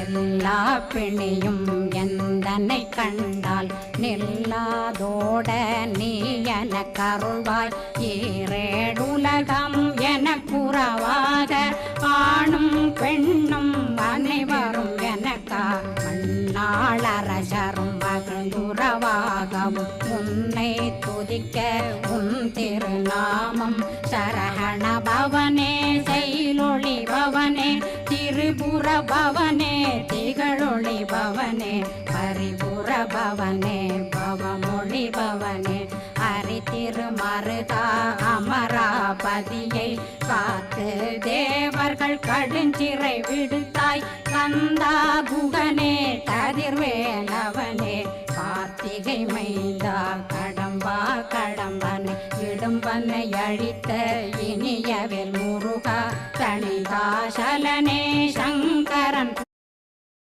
எல்லா பிணியும் எந்தனை கண்டால் நில்லாதோட நீ என கருள்வாய் ஈரேடுலகம் என குறவாக ஆணும் பெண்ணும் அனைவரும் எனக்கா மண்ணாளரசரும் மகிழ்ந்துறவாகவும் உன்னை துதிக்க உன் திருநாமம் சரஹண பவனே செயலொளி பவனே திரிபுர பவனே திகழொளி பவனே பரிபுர பவனே பவமொழி பவனே ஹரி திருமருகா அமராபதியை காத்து தேவர்கள் கடுஞ்சிறை விடுத்தாய் கந்தா குகனே கதிர்வேலவனே கார்த்திகை மைந்தா கடம்பா கடம்பனை இடும்பனை அழித்த இனியவில் முருகா தணிகாசலனே சங்கரன்